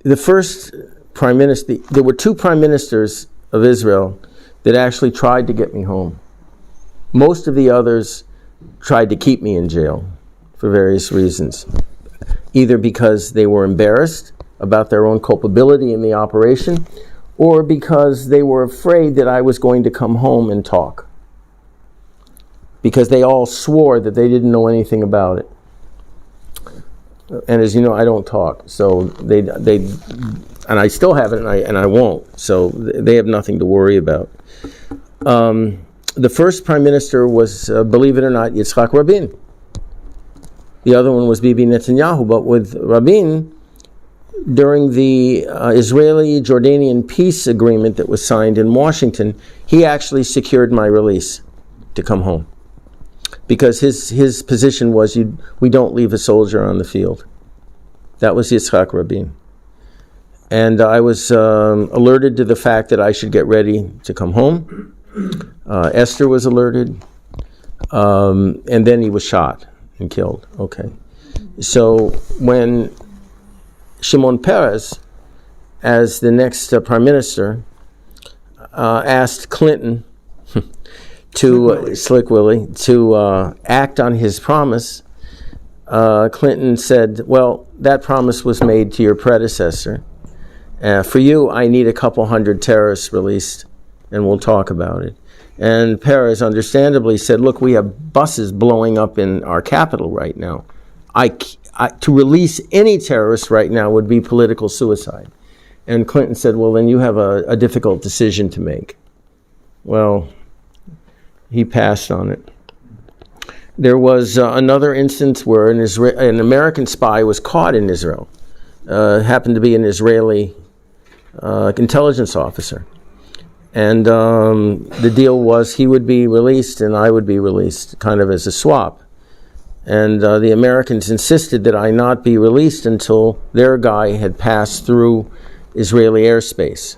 The first prime minister, there were two prime ministers of Israel that actually tried to get me home. Most of the others tried to keep me in jail for various reasons, either because they were embarrassed about their own culpability in the operation, or because they were afraid that I was going to come home and talk, because they all swore that they didn't know anything about it. And as you know, I don't talk, so they and I still haven't, and I won't, so they have nothing to worry about. The first prime minister was, believe it or not, Yitzhak Rabin. The other one was Bibi Netanyahu, but with Rabin, during the Israeli-Jordanian peace agreement that was signed in Washington, he actually secured my release to come home. Because his position was, we don't leave a soldier on the field. That was Yitzhak Rabin. And I was alerted to the fact that I should get ready to come home. Esther was alerted. And then he was shot and killed. Okay. So when Shimon Peres, as the next prime minister, asked Clinton Slick Willie, to act on his promise, Clinton said, well, that promise was made to your predecessor. For you, I need a couple hundred terrorists released, and we'll talk about it. And Peres understandably said, look, we have buses blowing up in our capital right now. To release any terrorists right now would be political suicide. And Clinton said, well, then you have a difficult decision to make. Well, he passed on it. There was another instance where an American spy was caught in Israel. Happened to be an Israeli intelligence officer. And the deal was he would be released and I would be released, kind of as a swap. And the Americans insisted that I not be released until their guy had passed through Israeli airspace.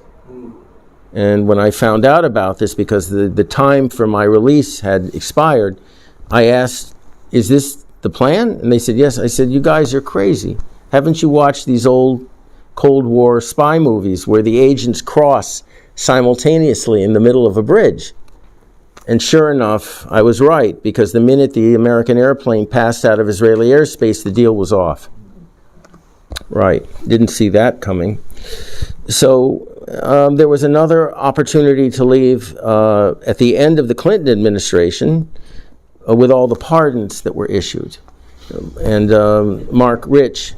And when I found out about this, because the time for my release had expired, I asked, is this the plan? And they said, yes. I said, you guys are crazy. Haven't you watched these old Cold War spy movies where the agents cross simultaneously in the middle of a bridge? And sure enough, I was right, because the minute the American airplane passed out of Israeli airspace, the deal was off. Right. Didn't see that coming. So there was another opportunity to leave at the end of the Clinton administration with all the pardons that were issued. And Mark Rich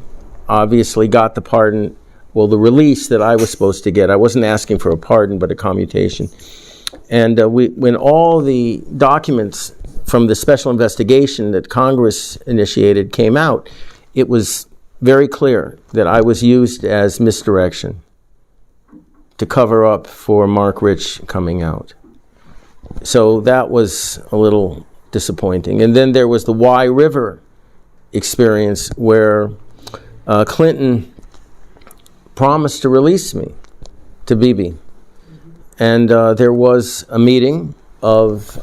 obviously got the pardon, well, the release that I was supposed to get. I wasn't asking for a pardon, but a commutation. And when all the documents from the special investigation that Congress initiated came out, it was very clear that I was used as misdirection to cover up for Mark Rich coming out. So that was a little disappointing. And then there was the Wye River experience where Clinton promised to release me to Bibi. And there was a meeting of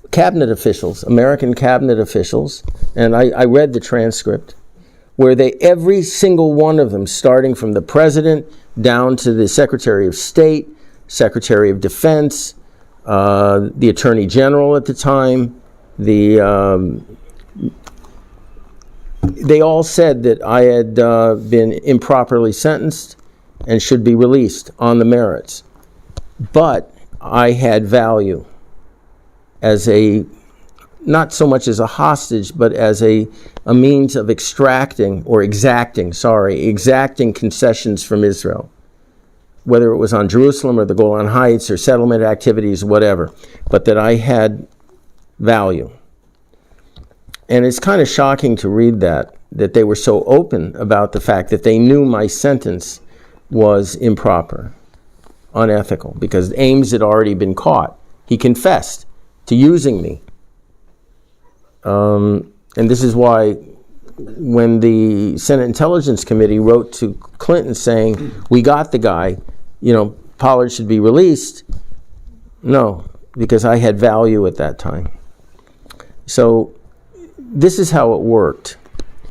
cabinet officials, American cabinet officials, and I read the transcript, where every single one of them, starting from the president down to the Secretary of State, Secretary of Defense, the Attorney General at the time, they all said that I had been improperly sentenced and should be released on the merits. But I had value as not so much as a hostage, but as a means of exacting concessions from Israel, whether it was on Jerusalem or the Golan Heights or settlement activities, whatever, but that I had value. And it's kind of shocking to read that they were so open about the fact that they knew my sentence was improper, unethical, because Ames had already been caught. He confessed to using me. And this is why when the Senate Intelligence Committee wrote to Clinton saying, we got the guy, Pollard should be released. No, because I had value at that time. So this is how it worked.